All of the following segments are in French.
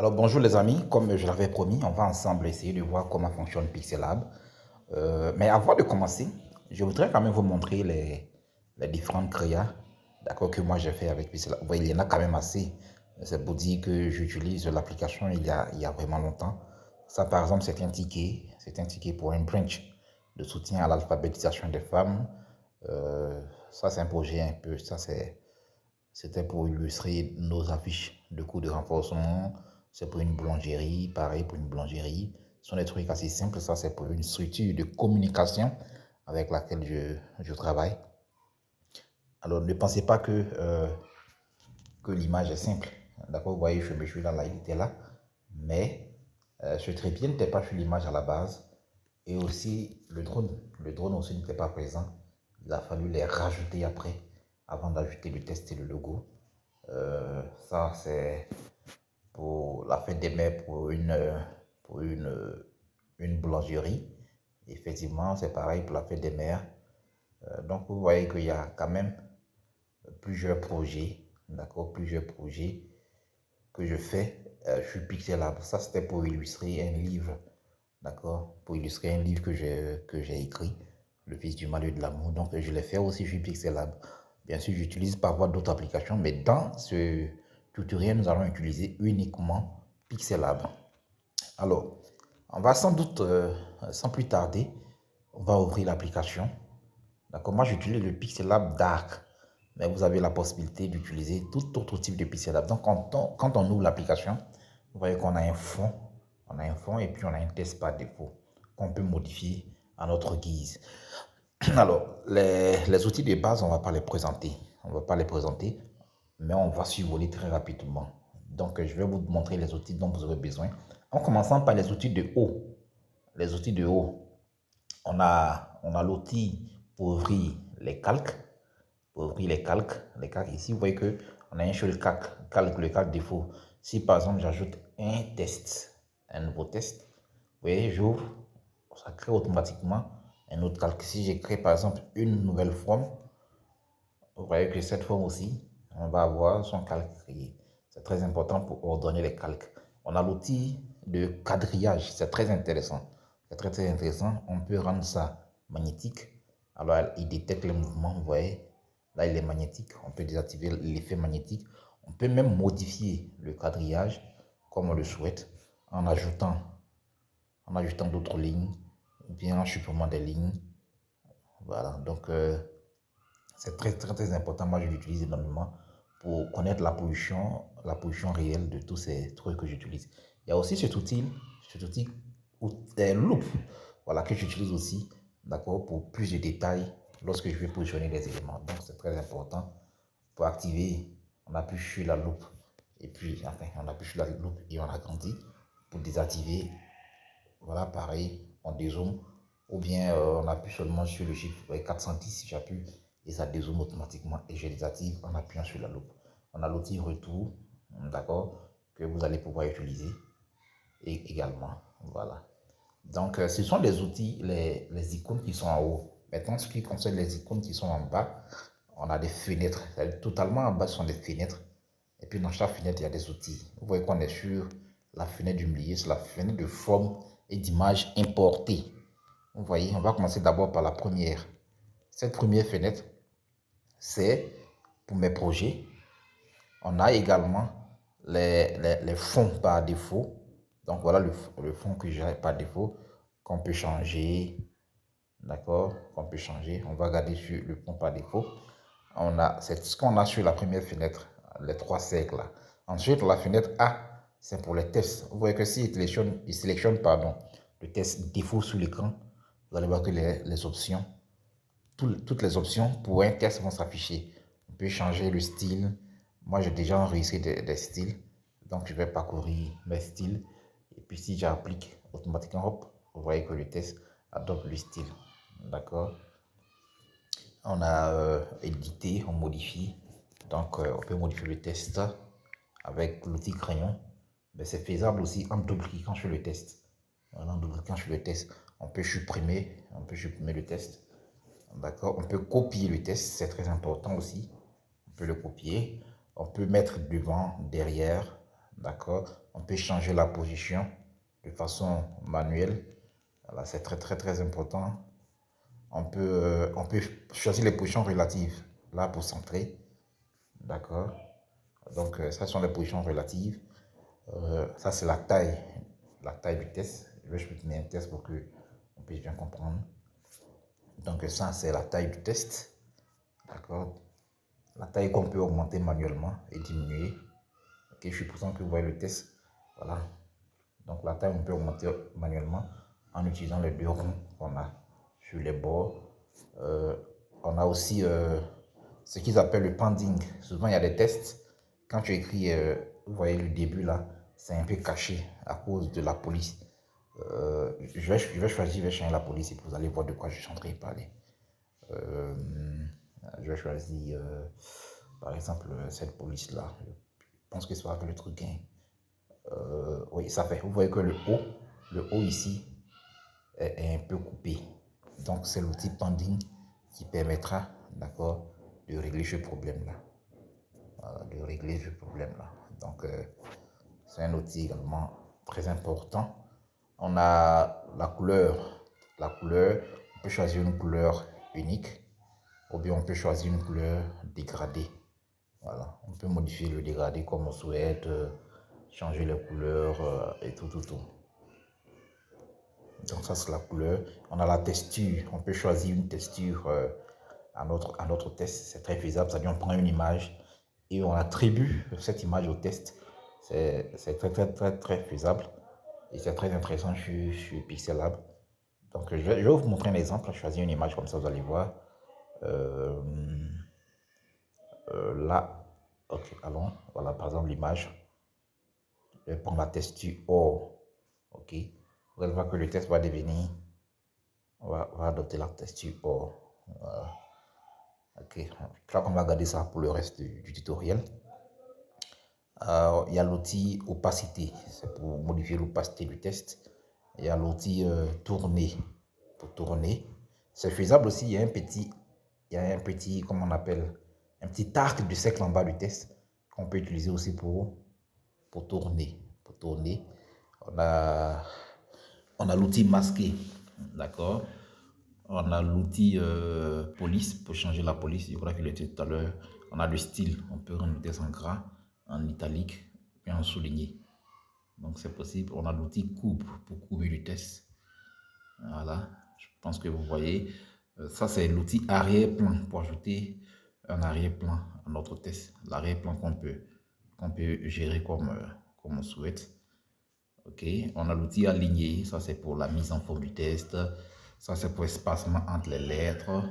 Alors bonjour les amis, comme je l'avais promis, on va ensemble essayer de voir comment fonctionne Pixelab. Mais avant de commencer, je voudrais quand même vous montrer les différentes créas, d'accord, que moi j'ai fait avec Pixelab. Vous voyez, il y en a quand même assez. C'est pour dire que j'utilise l'application il y a vraiment longtemps. Ça par exemple c'est un ticket pour un branch de soutien à l'alphabétisation des femmes. Ça c'est un projet un peu, c'était pour illustrer nos affiches de cours de renforcement. C'est pour une boulangerie, pareil pour une boulangerie. Ce sont des trucs assez simples. Ça, c'est pour une structure de communication avec laquelle je travaille. Alors, ne pensez pas que l'image est simple. D'accord, vous voyez, je me suis dans la idée là. Mais ce trépied n'était pas sur l'image à la base. Et aussi le drone. Le drone aussi n'était pas présent. Il a fallu les rajouter après, avant d'ajouter le test et le logo. Ça, c'est pour la fête des mères pour une boulangerie. Effectivement, c'est pareil pour la fête des mères. Donc, vous voyez qu'il y a quand même plusieurs projets, d'accord, plusieurs projets que je fais sur Pixelab. Ça, c'était pour illustrer un livre, d'accord, pour illustrer un livre que j'ai écrit, Le Fils du mal et de l'amour. Donc, je l'ai fait aussi sur Pixelab. Bien sûr, j'utilise parfois d'autres applications, mais dans ce tutoriel, nous allons utiliser uniquement Pixelab. Alors, on va sans doute, sans plus tarder, on va ouvrir l'application. D'accord, moi j'utilise le Pixelab Dark, mais vous avez la possibilité d'utiliser tout autre type de Pixelab. Donc, quand on ouvre l'application, vous voyez qu'on a un fond, et puis on a un test par défaut qu'on peut modifier à notre guise. Alors, les outils de base, on ne va pas les présenter. On ne va pas les présenter, mais on va survoler très rapidement. Donc, je vais vous montrer les outils dont vous aurez besoin. En commençant par les outils de haut. Les outils de haut, on a l'outil pour ouvrir les calques. Pour ouvrir les calques ici, vous voyez qu'on a un seul calque, le calque défaut. Si par exemple, j'ajoute un test, un nouveau test, vous voyez, j'ouvre, ça crée automatiquement un autre calque. Si j'ai créé par exemple une nouvelle forme, vous voyez que cette forme aussi, on va avoir son calque créé. C'est très important pour ordonner les calques. On a l'outil de quadrillage, c'est très intéressant. C'est très très intéressant. On peut rendre ça magnétique. Alors il détecte les mouvements, vous voyez. Là il est magnétique. On peut désactiver l'effet magnétique. On peut même modifier le quadrillage comme on le souhaite en ajoutant, d'autres lignes ou bien en supprimant des lignes. Voilà, donc c'est très, très, très important. Moi, je l'utilise énormément pour connaître la position réelle de tous ces trucs que j'utilise. Il y a aussi cet outil loop, voilà, que j'utilise aussi, d'accord, pour plus de détails lorsque je vais positionner les éléments. Donc, c'est très important. Pour activer, on appuie sur la loupe et puis, enfin, on appuie sur la loupe et on agrandit. Pour désactiver, voilà, pareil, on dézoome ou bien on appuie seulement sur le chiffre 410, j'appuie et ça dézoome automatiquement et je désactive en appuyant sur la loupe. On a l'outil retour, d'accord, que vous allez pouvoir utiliser et également, voilà. Donc, ce sont les outils, les icônes qui sont en haut. Maintenant, ce qui concerne les icônes qui sont en bas, on a des fenêtres. Totalement en bas, ce sont des fenêtres. Et puis, dans chaque fenêtre, il y a des outils. Vous voyez qu'on est sur la fenêtre du milieu, c'est la fenêtre de forme et d'image importée. Vous voyez, on va commencer d'abord par la première. Cette première fenêtre, c'est pour mes projets. On a également les fonds par défaut. Donc voilà le fond que j'ai par défaut qu'on peut changer. D'accord? Qu'on peut changer. On va garder sur le fond par défaut. C'est ce qu'on a sur la première fenêtre, les trois cercles là. Ensuite, la fenêtre A, c'est pour les tests. Vous voyez que si il sélectionne pardon, le test défaut sur l'écran, vous allez voir que les options, toutes les options pour un test vont s'afficher. On peut changer le style. Moi, j'ai déjà enregistré des styles. Donc, je vais parcourir mes styles. Et puis, si j'applique automatiquement, hop, vous voyez que le test adopte le style. D'accord? On a édité, on modifie. Donc, on peut modifier le test avec l'outil crayon. Mais c'est faisable aussi en double-cliquant sur le test. En double-cliquant sur le test, on peut supprimer le test. D'accord? On peut copier le test, c'est très important aussi. On peut le copier. On peut mettre devant, derrière. D'accord? On peut changer la position de façon manuelle. Voilà, c'est très important. On peut choisir les positions relatives là pour centrer. D'accord. Donc, ça sont les positions relatives. Ça, c'est la taille du test. Je vais choisir un test pour que on puisse bien comprendre. Donc, ça, c'est la taille du test. D'accord. La taille qu'on peut augmenter manuellement et diminuer. Ok, je suis supposant que vous voyez le test. Voilà. Donc, la taille, on peut augmenter manuellement en utilisant les deux ronds qu'on a sur les bords. On a aussi ce qu'ils appellent le pending. Souvent, il y a des tests. Quand tu écris, vous voyez le début là, c'est un peu caché à cause de la police. Je vais choisir, je vais changer la police et vous allez voir de quoi je suis en train de parler. Euh, je vais choisir, par exemple, cette police-là. Je pense que ça va faire le truc. Hein. Oui, ça fait. Vous voyez que le haut ici est un peu coupé. Donc, c'est l'outil pending qui permettra, d'accord, de régler ce problème-là. Voilà, de régler ce problème-là. Donc, c'est un outil également très important. On a la couleur. La couleur, on peut choisir une couleur unique ou bien on peut choisir une couleur dégradée. Voilà, on peut modifier le dégradé comme on souhaite, changer les couleurs et tout. Donc ça c'est la couleur. On a la texture, on peut choisir une texture à notre test, c'est très faisable. C'est-à-dire on prend une image et on attribue cette image au test. C'est très faisable et c'est très intéressant sur Pixel Lab. Donc je vais vous montrer un exemple. Je choisis une image comme ça, vous allez voir. Euh, Là, ok, allons, voilà par exemple l'image. Je vais prendre la texture or. Ok, vous allez voir que le test va devenir, on va adopter la texture or. Voilà. Ok, là on va garder ça pour le reste du tutoriel. Il y a l'outil opacité, c'est pour modifier l'opacité du test. Il y a l'outil tourner, pour tourner. C'est faisable aussi, il y a un petit, comment on appelle, un petit arc de cercle en bas du test qu'on peut utiliser aussi pour tourner. Pour tourner. On a l'outil masqué, d'accord. On a l'outil police pour changer la police. Je crois qu'il était tout à l'heure. On a le style. On peut rendre le test en gras, en italique et en souligné. Donc c'est possible. On a l'outil coupe pour couper le test. Voilà. Je pense que vous voyez. Ça c'est l'outil arrière-plan pour ajouter un arrière-plan à notre test. L'arrière-plan qu'on peut gérer comme on souhaite. Ok, on a l'outil aligné, ça c'est pour la mise en forme du test, ça c'est pour l'espacement entre les lettres,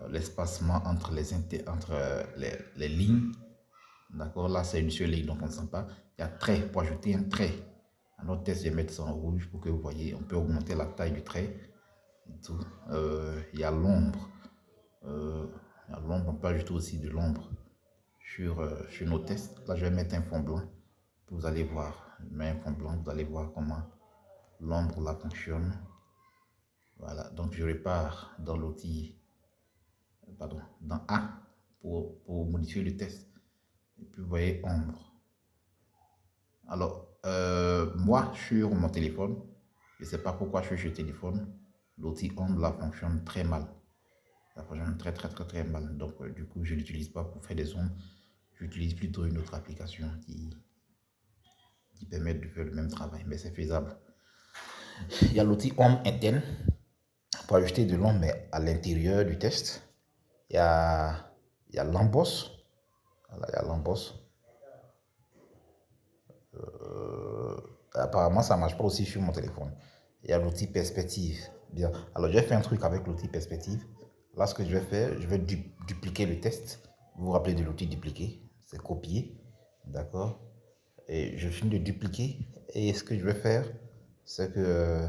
l'espacement entre les lignes, d'accord, là c'est une seule ligne donc on ne sent pas, il y a trait, pour ajouter un trait, à notre test je vais mettre ça en rouge pour que vous voyez, on peut augmenter la taille du trait, et tout. Il y a l'ombre, on peut ajouter aussi de l'ombre sur nos tests, là je vais mettre un fond blanc. Vous allez voir, je mets un fond blanc, vous allez voir comment l'ombre là fonctionne. Voilà, donc je repars dans l'outil, pardon, dans A pour modifier le test. Et puis vous voyez ombre. Alors, moi sur mon téléphone, je ne sais pas pourquoi je suis sur le téléphone, l'outil ombre là fonctionne très mal. Ça fonctionne très mal. Donc du coup, je ne l'utilise pas pour faire des ombres. J'utilise plutôt une autre application qui permet de faire le même travail, mais c'est faisable. Il y a l'outil Home interne pour ajouter de l'ombre mais à l'intérieur du test. Il y a l'embosse. Voilà, il y a l'embosse. Apparemment, ça ne marche pas aussi sur mon téléphone. Il y a l'outil perspective. Bien. Alors, je vais faire un truc avec l'outil perspective. Là, ce que je vais faire, je vais dupliquer le test. Vous vous rappelez de l'outil dupliquer? C'est copier. D'accord? Et je finis de dupliquer. Et ce que je vais faire, c'est que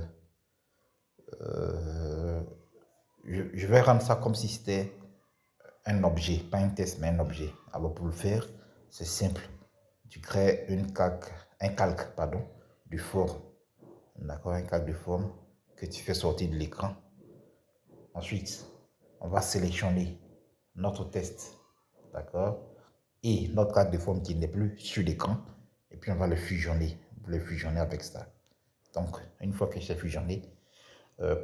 je vais rendre ça comme si c'était un objet, pas un test, mais un objet. Alors pour le faire, c'est simple. Tu crées un calque, pardon, de forme. D'accord, un calque de forme que tu fais sortir de l'écran. Ensuite, on va sélectionner notre test. D'accord? Et notre calque de forme qui n'est plus sur l'écran. et puis on va le fusionner avec ça. Donc, une fois que c'est fusionné,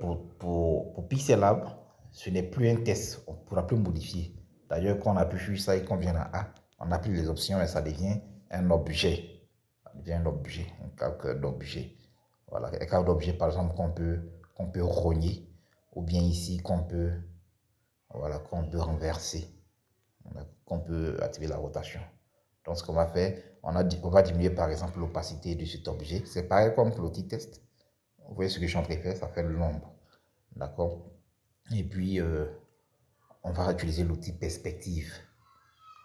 pour Pixelab, ce n'est plus un test, on ne pourra plus modifier. D'ailleurs, quand on appuie sur ça et qu'on vient à A, on appuie les options et ça devient un objet. Ça devient un objet, un calque d'objet. Voilà, un calque d'objet, par exemple, qu'on peut rogner, ou bien ici, voilà, qu'on peut renverser, qu'on peut activer la rotation. Donc, ce qu'on va faire, on va diminuer, par exemple, l'opacité de cet objet. C'est pareil comme pour l'outil test. Vous voyez ce que je suis en train de faire, ça fait l'ombre. D'accord? Et puis, on va utiliser l'outil perspective.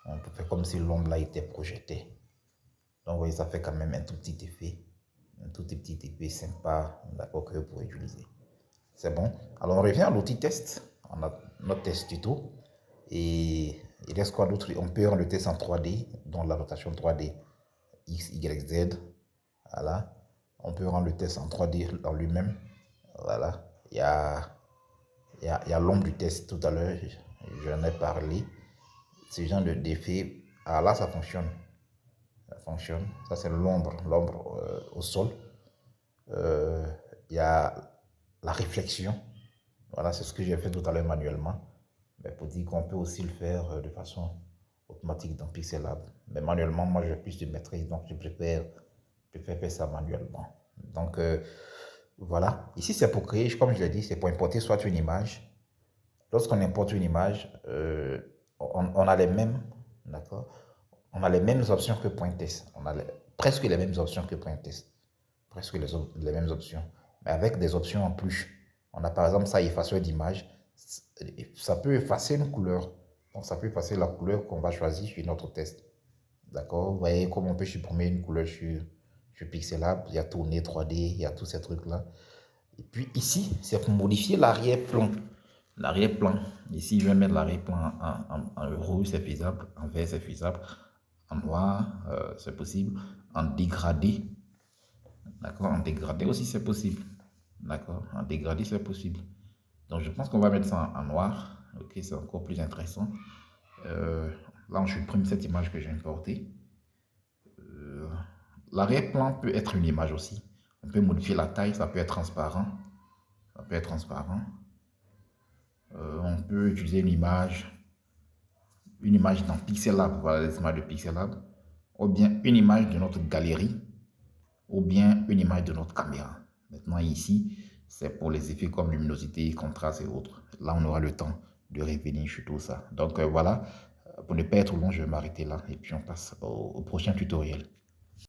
On peut faire comme si l'ombre là était projetée. Donc, vous voyez, ça fait quand même un tout petit effet. Un tout petit effet sympa, d'accord, que vous pouvez utiliser. C'est bon. Alors, on revient à l'outil test. On a notre test tuto. Et il reste quoi d'autre? On peut rendre le test en 3D, dans la rotation 3D X, Y, Z. Voilà. On peut rendre le test en 3D dans lui-même. Voilà. Il y a l'ombre du test tout à l'heure. J'en ai parlé. Ce genre d'effet. Ah là, ça fonctionne. Ça fonctionne. Ça, c'est l'ombre au sol. Il y a la réflexion. Voilà, c'est ce que j'ai fait tout à l'heure manuellement. Mais pour dire qu'on peut aussi le faire de façon automatique dans Pixelab. Mais manuellement, moi, j'ai plus de maîtrise, donc je préfère faire ça manuellement. Donc, voilà. Ici, c'est pour créer, comme je l'ai dit, c'est pour importer soit une image. Lorsqu'on importe une image, on a les mêmes, d'accord? On a les mêmes options que .test. On a presque les mêmes options que .test. Presque les mêmes options. Mais avec des options en plus. On a par exemple ça, effaceur d'image. Ça peut effacer une couleur. Donc ça peut effacer la couleur qu'on va choisir sur notre test. D'accord? Vous voyez comment on peut supprimer une couleur sur Pixelab. Il y a tourné 3D, il y a tous ces trucs-là. Et puis ici, c'est pour modifier l'arrière-plan. L'arrière-plan. Ici, je vais mettre l'arrière-plan en rouge, c'est faisable. En vert, c'est faisable. En noir, c'est possible. En dégradé. D'accord? En dégradé aussi, c'est possible. D'accord? En dégradé, c'est possible. Donc, je pense qu'on va mettre ça en noir. Ok, c'est encore plus intéressant. Là, on supprime cette image que j'ai importée. L'arrière-plan peut être une image aussi. On peut modifier la taille, ça peut être transparent. Ça peut être transparent. On peut utiliser une image dans Pixelab, voilà les images de Pixelab, ou bien une image de notre galerie, ou bien une image de notre caméra. Maintenant ici, c'est pour les effets comme luminosité, contraste et autres. Là, on aura le temps de revenir sur tout ça. Donc voilà, pour ne pas être long, je vais m'arrêter là et puis on passe au prochain tutoriel.